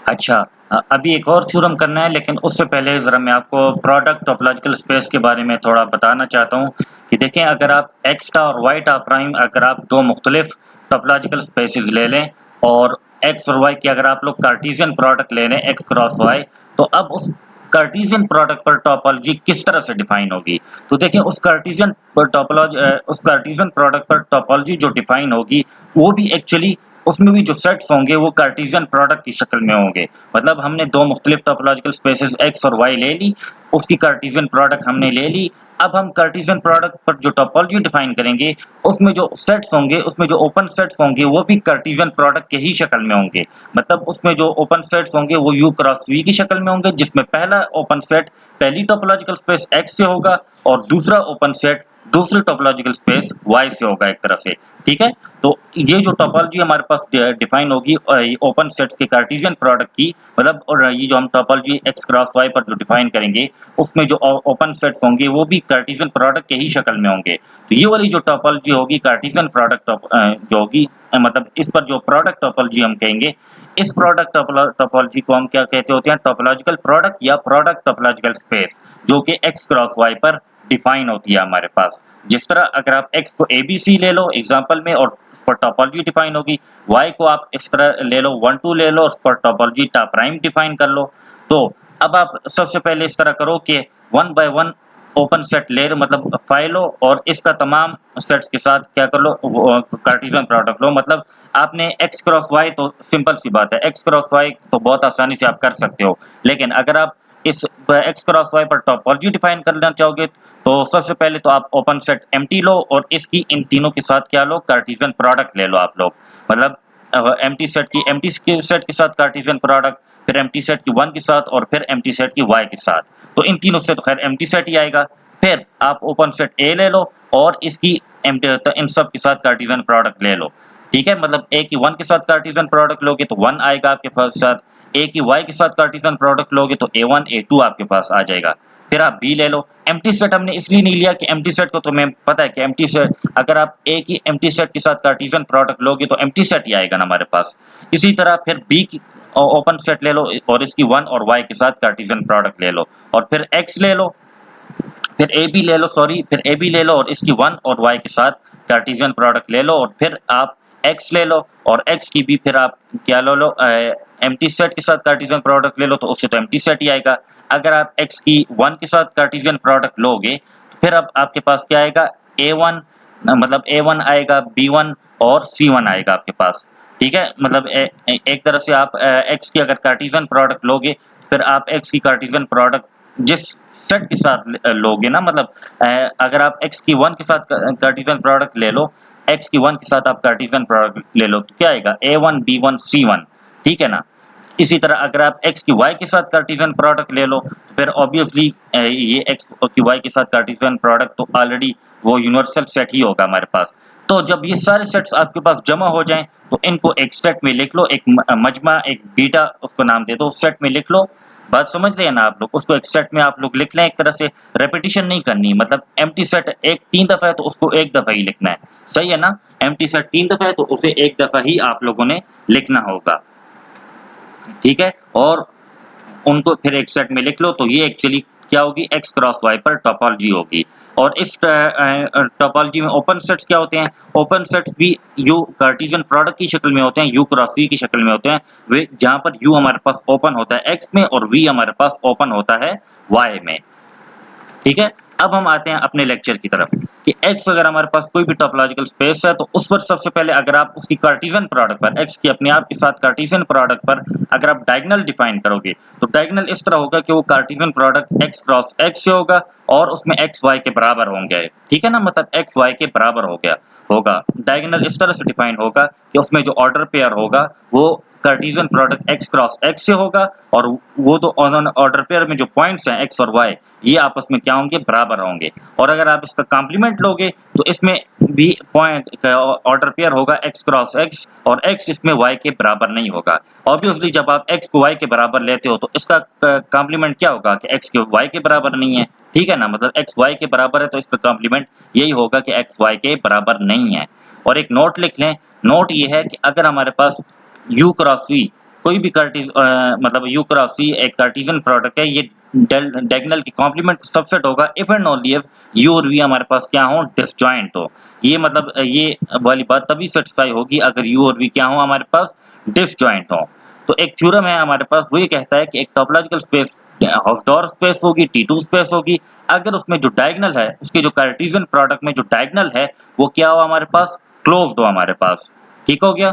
अच्छा, अभी एक और थ्योरम करना है, लेकिन उससे पहले ज़रा मैं आपको प्रोडक्ट टोपोलॉजिकल स्पेस के बारे में थोड़ा बताना चाहता हूँ कि देखें, अगर आप एक्स और वाई प्राइम अगर आप दो मुख्तलिफ टोपोलॉजिकल स्पेसेस ले लें और एक्स और वाई की अगर आप लोग कार्टेशियन प्रोडक्ट ले लें एक्स क्रॉस वाई, तो अब उस कार्टेशियन प्रोडक्ट पर टोपोलॉजी किस तरह से डिफाइन होगी? तो देखिए, उस कार्टेशियन प्रोडक्ट पर टोपोलॉजी जो डिफाइन होगी, वो भी एक्चुअली उसमें भी जो सेट्स होंगे वो कार्टेशियन प्रोडक्ट की शक्ल में होंगे। मतलब हमने दो मुख्तलिफ टोपोलॉजिकल स्पेसेस एक्स और वाई ले ली, उसकी कार्टेशियन प्रोडक्ट हमने ले ली। अब हम कार्टेशियन प्रोडक्ट पर जो टोपोलॉजी डिफाइन करेंगे, उसमें जो सेट्स होंगे, उसमें जो ओपन सेट्स होंगे, वो भी कार्टेशियन प्रोडक्ट के ही शक्ल में होंगे। मतलब उसमें जो ओपन सेट्स होंगे वो यू क्रॉस वी की शक्ल में होंगे, जिसमें पहला ओपन सेट पहली टोपोलॉजिकल स्पेस एक्स से होगा और दूसरा ओपन सेट दूसरी टोपोलॉजिकल स्पेस वाई से होगा एक तरफ से। ठीक है? तो ये जो टोपोलॉजी हमारे पास डिफाइन होगी ओपन सेट्स के कार्टेशियन प्रोडक्ट की, मतलब और ये जो हम टोपोलॉजी एक्स क्रॉस वाई पर जो डिफाइन करेंगे, उसमें जो ओपन सेट्स होंगे वो भी कार्टेशियन प्रोडक्ट के ही शक्ल में होंगे। तो ये वाली जो टोपोलॉजी होगी कार्टेशियन प्रोडक्ट जो होगी, मतलब इस पर जो प्रोडक्ट टोपोलॉजी हम कहेंगे, इस प्रोडक्ट टोपोलॉजी को हम क्या कहते होते हैं? टोपोलॉजिकल प्रोडक्ट या प्रोडक्ट टोपोलॉजिकल स्पेस, जो कि एक्स क्रॉस वाई पर डिफाइन होती है हमारे पास। जिस तरह अगर आप एक्स को एबीसी ले लो एग्जांपल में और उस पर टोपोलॉजी डिफाइन होगी, वाई को आप इस तरह ले लो 1 2 ले लो, उस पर टोपोलॉजी प्राइम डिफाइन कर लो। तो अब आप सबसे पहले इस तरह करो कि 1 बाय 1 ओपन सेट ले लो, मतलब फाइल लो और इसका तमाम सेट्स के साथ क्या कर लो, कार्टेशियन प्रोडक्ट लो। मतलब आपने एक्स क्रॉस वाई, तो सिंपल सी बात है, एक्स क्रॉस वाई तो बहुत आसानी से आप कर सकते हो, लेकिन अगर आप इस एक्स क्रॉस वाई पर टोपोलॉजी डिफाइन करना चाहोगे, तो सबसे पहले तो आप ओपन सेट एम्प्टी लो और इसकी इन तीनों के साथ क्या लो, कार्टेशियन प्रोडक्ट ले लो आप लोग। मतलब एम्प्टी सेट के साथ कार्टेशियन प्रोडक्ट, फिर एम्प्टी सेट की 1 के साथ और फिर एम्प्टी सेट की वाई के साथ। तो इन तीनों से तो खैर एम्प्टी सेट ही आएगा। फिर आप ओपन सेट ए ले लो और इसकी इन सब के साथ कार्टेशियन प्रोडक्ट ले लो। ठीक है? मतलब ए की 1 के साथ कार्टेशियन प्रोडक्ट लोगे तो 1 आएगा आपके पास साथ, ए की वाई के साथ कार्टेशियन प्रोडक्ट लोगे तो A1 A2 आपके पास आ जाएगा। फिर आप बी ले लो। एम्प्टी सेट हमने इसलिए नहीं लिया कि एम्प्टी सेट को तो हमें पता है कि एम्प्टी सेट अगर आप ए की एम्प्टी सेट के साथ कार्टेशियन प्रोडक्ट लोगे तो एम्प्टी सेट ही आएगा ना हमारे पास। इसी तरह फिर बी की ओपन सेट ले लो और इसकी 1 और वाई के साथ कार्टेशियन प्रोडक्ट ले लो और फिर एक्स ले लो, फिर ए बी ले लो, सॉरी, फिर ए बी ले लो और इसकी 1 और वाई के साथ कार्टेशियन प्रोडक्ट ले लो और फिर आप एक्स ले लो और एक्स की भी फिर आप क्या ले लो, एम्प्टी सेट के साथ कार्टेशियन प्रोडक्ट ले लो, तो उससे तो एम्प्टी सेट ही आएगा। अगर आप एक्स की 1 के साथ कार्टेशियन प्रोडक्ट लोगे तो फिर अब आपके पास क्या आएगा, A1, मतलब A1 आएगा, B1 और C1 आएगा आपके पास। ठीक है? मतलब एक तरह से आप एक्स की अगर कार्टेशियन प्रोडक्ट लोगे, फिर आप एक्स की कार्टेशियन प्रोडक्ट जिस सेट के साथ लोगे ना, मतलब अगर आप x की 1 के साथ कार्टेशियन प्रोडक्ट ले लो, x की 1 के साथ आप कार्टेशियन प्रोडक्ट ले लो, तो क्या आएगा, A1 B1 C1। ठीक है ना? इसी तरह अगर आप x की y के साथ कार्टेशियन प्रोडक्ट ले लो, तो फिर ऑब्वियसली ये x की y के साथ कार्टेशियन प्रोडक्ट तो ऑलरेडी वो यूनिवर्सल सेट ही होगा हमारे पास। तो जब ये सारे सेट्स आपके पास जमा हो जाएं, तो इनको एक सेट में लिख लो, एक मजमा, एक बीटा उसको नाम दे दो, सेट में लिख लो। बात समझ रहे हैं ना आप लोग? उसको एक सेट में आप लोग लिख लें, एक तरह से रेपिटेशन नहीं करनी, मतलब एम्प्टी सेट एक 3 दफा है तो उसको एक दफा ही लिखना है। सही है ना? एम्प्टी सेट 3 दफा है तो उसे एक दफा ही आप लोगों ने लिखना होगा। ठीक है? और उनको फिर एक सेट में लिख लो, तो ये एक्चुअली क्या होगी, एक्स क्रॉस वाई पर टोपोलॉजी होगी। और इस टोपोलॉजी में ओपन सेट्स क्या होते हैं? ओपन सेट्स भी यू कार्टेशियन प्रोडक्ट की शक्ल में होते हैं, यू क्रॉस वी की शक्ल में होते हैं, वे जहां पर यू हमारे पास ओपन होता है एक्स में और वी हमारे पास ओपन होता है वाई में। ठीक है? अब हम आते हैं अपने लेक्चर की तरफ कि x अगर हमारे पास कोई भी टोपोलॉजिकल स्पेस है, तो उस पर सबसे पहले अगर आप उसकी कार्टेशियन प्रोडक्ट पर x की अपने आप के साथ कार्टेशियन प्रोडक्ट पर अगर आप डायगोनल डिफाइन करोगे, तो डायगोनल इस तरह होगा कि वो Cartesian product x cross x से होगा और उसमें x y के बराबर होंगे। ठीक है ना? मतलब x y के बराबर हो गया होगा। डायगोनल इस तरह से डिफाइन होगा कि उसमें जो ऑर्डर पेयर होगा वो Cartesian product x cross x से होगा और वो तो ऑर्डर पेयर में जो पॉइंट्स हैं x और y, ये आपस में क्या होंगे, बराबर होंगे। और अगर आप इसका कॉम्प्लीमेंट लोगे तो इसमें भी पॉइंट ऑर्डर पेयर होगा x क्रॉस x और x इसमें y के बराबर नहीं होगा। ऑब्वियसली जब आप x को y के बराबर लेते हो तो इसका कॉम्प्लीमेंट क्या होगा कि x के y के बराबर नहीं है। ठीक है ना? मतलब x y के बराबर है तो इसका कॉम्प्लीमेंट यही होगा कि x y के बराबर नहीं है। और एक नोट लिख लें, नोट ये है कि अगर हमारे पास u क्रॉस v कोई भी मतलब यू क्रॉस वी एक कार्टेशियन प्रोडक्ट है, ये डायगोनल की कॉम्प्लीमेंट सबसेट होगा if and only if you और वी हमारे पास क्या हो, डिसजॉइंट हो। ये मतलब ये वाली बात तभी सेटिस्फाई होगी अगर यू और वी क्या हो, हमारे पास डिसजॉइंट हो। तो एक थ्योरम है हमारे पास, वो ये कहता है कि एक टोपोलॉजिकल स्पेस हाउसडोर्फ स्पेस होगी, T2 स्पेस होगी, अगर उसमें जो डायगोनल है, उसके जो कार्टेशियन प्रोडक्ट में जो डायगोनल है वो क्या हो हमारे पास, क्लोज्ड हो हमारे पास। ठीक हो गया।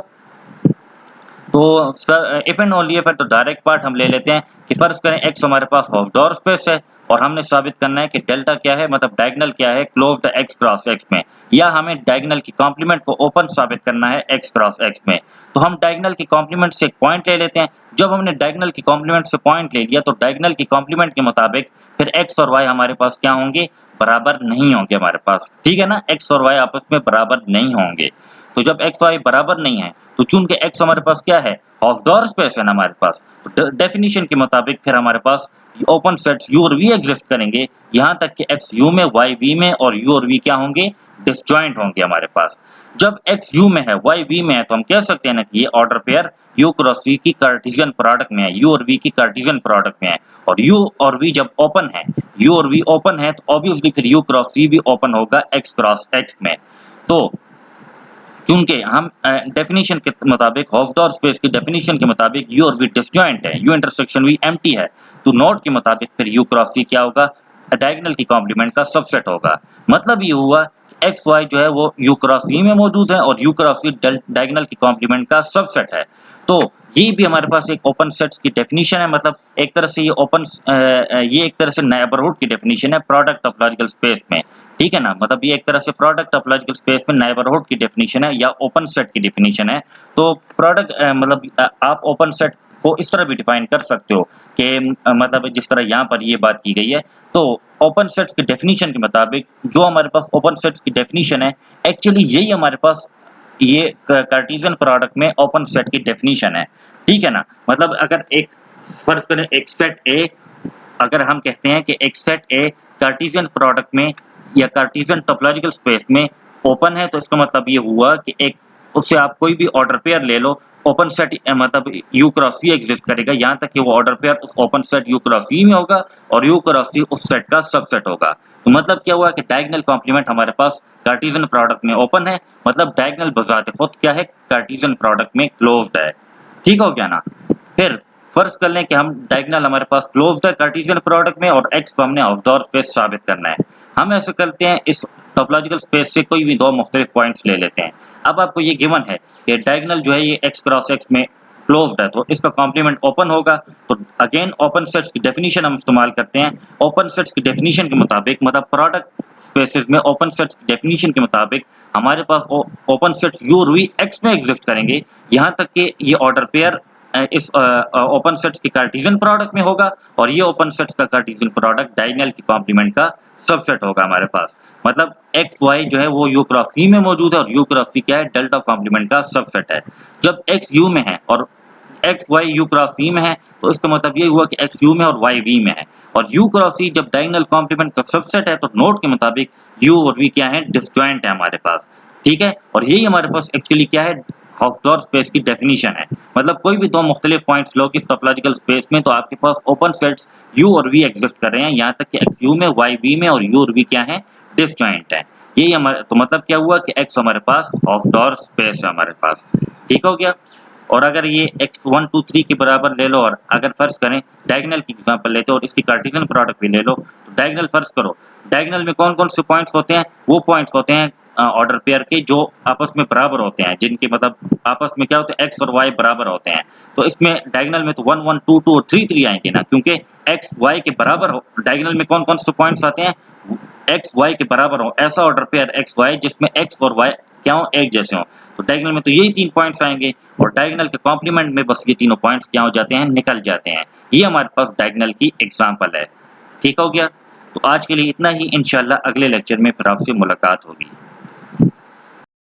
तो sir if and only if है तो डायरेक्ट पार्ट हम ले लेते हैं कि फर्ज करें x हमारे पास हाउसडोर्फ स्पेस है और हमने साबित करना है कि डेल्टा क्या है, मतलब डायगोनल क्या है क्लोज्ड x क्रॉस x में, या हमें डायगोनल की कॉम्प्लीमेंट को ओपन साबित करना है x क्रॉस x में। तो हम डायगोनल की कॉम्प्लीमेंट से एक पॉइंट ले लेते हैं। जब हमने डायगोनल की कॉम्प्लीमेंट से पॉइंट ले लिया तो डायगोनल की कॉम्प्लीमेंट के मुताबिक फिर x और y हमारे पास क्या होंगे, बराबर नहीं होंगे हमारे पास। ठीक है ना, x और y आपस में बराबर नहीं होंगे। तो जब x y बराबर नहीं है तो चूंकि x हमारे पास क्या है, हाउसडोर्फ स्पेस है ना हमारे पास, तो डेफिनेशन के मुताबिक फिर हमारे पास ओपन सेट्स u और v एग्जिस्ट करेंगे, यहाँ तक कि x u में y v में और u और v क्या होंगे, डिसजॉइंट होंगे हमारे पास। जब x u में है y v में है तो हम कह सकते हैं ना कि ये order pair u cross v की कार्टेशियन प्रोडक्ट में है, u और v की कार्टेशियन प्रोडक्ट में है। और u और v जब ओपन है, u और v ओपन है तो ऑब्वियसली फिर u क्रॉस v भी ओपन होगा x क्रॉस x में। तो क्योंकि हम डेफिनेशन के मुताबिक हाउसडोर्फ स्पेस की डेफिनेशन के मुताबिक यू और वी डिसजॉइंट है, यू इंटरसेक्शन वी एम्प्टी है, तो नोट के मुताबिक फिर यू क्रॉस वी क्या होगा, डायगोनल की कॉम्प्लीमेंट का सबसेट होगा। मतलब ये हुआ एक्स वाई जो है वो यू क्रॉस वी में मौजूद है और यू क्रॉस वी डायगोनल की कॉम्प्लीमेंट का सबसेट है। तो ये भी हमारे पास एक ओपन सेट्स की डेफिनेशन है, मतलब एक तरह से ये एक तरह से नेबरहुड की डेफिनेशन है प्रोडक्ट टोपोलॉजिकल स्पेस में। ठीक है ना, मतलब ये एक तरह से प्रोडक्ट टोपोलॉजिकल स्पेस में नेबरहुड की डेफिनेशन है या ओपन सेट की डेफिनेशन है। तो प्रोडक्ट मतलब आप ओपन सेट को इस तरह भी डिफाइन कर सकते हो कि मतलब जिस तरह यहाँ पर ये बात की गई है। तो ओपन सेट्स की डेफिनेशन के मुताबिक जो हमारे पास ओपन सेट्स की डेफिनेशन है, एक्चुअली यही हमारे पास ये कार्टेशियन प्रोडक्ट में ओपन सेट की डेफिनेशन है। ठीक है ना, मतलब अगर एक फर्ज करें एक सेट ए, अगर हम कहते हैं कि एक सेट ए कार्टेशियन प्रोडक्ट में या कार्टेशियन टोपोलॉजिकल स्पेस में ओपन है, तो इसका मतलब ये हुआ कि एक उससे आप कोई भी ऑर्डर पेयर ले लो, ओपन सेट मतलब यू क्रॉस वी एग्जिस्ट करेगा, यहाँ तक कि वो ऑर्डर पेयर उस open set U cross V में होगा और यू क्रॉस वी उस सेट का सबसेट होगा। तो मतलब क्या हुआ कि डायगोनल कॉम्प्लीमेंट हमारे पास कार्टेशियन प्रोडक्ट में ओपन है, मतलब डायगोनल बजाते खुद क्या है, कार्टेशियन प्रोडक्ट में क्लोज्ड है। ठीक हो गया ना। फिर फर्ज कर लें कि हम डायगोनल हमारे पास क्लोज्ड है कार्टेशियन प्रोडक्ट में और x को हमने हाउसडोर्फ स्पेस साबित करना है। हम ऐसे करते हैं, इस टोपोलॉजिकल स्पेस से कोई भी दो मुख्तलिफ पॉइंट्स ले लेते हैं। अब आपको ये गिवन है कि डायगोनल जो है ये x क्रॉस x में क्लोज्ड है, तो इसका कॉम्प्लीमेंट ओपन होगा। तो अगेन ओपन सेट्स की डेफिनेशन हम इस्तेमाल करते हैं। ओपन सेट्स की डेफिनेशन के मुताबिक, मतलब प्रोडक्ट स्पेसेस में ओपन सेट्स की डेफिनेशन के मुताबिक हमारे पास ओपन सेट्स u और v x में एग्जिस्ट करेंगे, यहाँ तक कि ये ऑर्डर पेयर इस ओपन सेट्स के कार्टेशियन प्रोडक्ट में होगा और ये ओपन सेट्स का कार्टेशियन प्रोडक्ट डायगोनल की कॉम्प्लीमेंट का सबसेट होगा हमारे पास। मतलब एक्स वाई जो है वो यू क्रॉस वी में मौजूद है और यू क्रॉस वी क्या है, डेल्टा कॉम्प्लीमेंट का सबसेट है। जब एक्स यू में है और x y U cross V में है, तो इसका मतलब ये हुआ कि एक्स यू में और वाई वी में है। और यू क्रॉस वी जब डायगोनल कॉम्प्लीमेंट का सबसेट है, तो नोट के मुताबिक यू और वी क्या है, डिसजॉइंट है हमारे पास। ठीक है, और यही हमारे पास एक्चुअली क्या है, हाउसडोर्फ स्पेस की डेफिनेशन है। मतलब कोई भी दो मुख्तलिफ पॉइंट्स लो किस टोपोलॉजिकल स्पेस में, तो आपके पास ओपन सेट्स u और v एग्जिस्ट कर रहे हैं, यहाँ तक कि x u में y v में और u और v क्या है, डिसजॉइंट है। यही हमारे, तो मतलब क्या हुआ कि x हमारे पास हाउसडोर्फ स्पेस है हमारे पास। ठीक हो गया। और अगर ये x 1 2 3 के बराबर ले लो और अगर फर्ज करें डायगोनल की एग्जांपल लेते हो और इसकी कार्टेशियन प्रोडक्ट भी ले लो, तो डायगोनल फर्ज करो, डायगोनल में कौन कौन से पॉइंट्स होते हैं, वो पॉइंट्स होते हैं ऑर्डर पेयर के जो आपस में बराबर होते हैं, जिनके मतलब आपस में क्या होते हैं, x और y बराबर होते हैं। तो इसमें डायगोनल में तो 1 1 2 2 और 3 3 आएंगे ना, क्योंकि x y के बराबर हो। डायगोनल में कौन कौन से पॉइंट्स आते हैं, x y के बराबर हो, ऐसा ऑर्डर पेयर x y जिसमें x और y क्या हो, एक जैसे हो। तो डायगोनल में तो यही 3 पॉइंट्स आएंगे और डायगोनल के कॉम्प्लीमेंट में बस ये तीनों पॉइंट्स क्या हो जाते हैं, निकल जाते हैं। ये हमारे पास डायगोनल की एग्जांपल है। ठीक हो गया। तो आज के लिए इतना ही, इंशाल्लाह अगले लेक्चर में फिर आपसे मुलाकात होगी।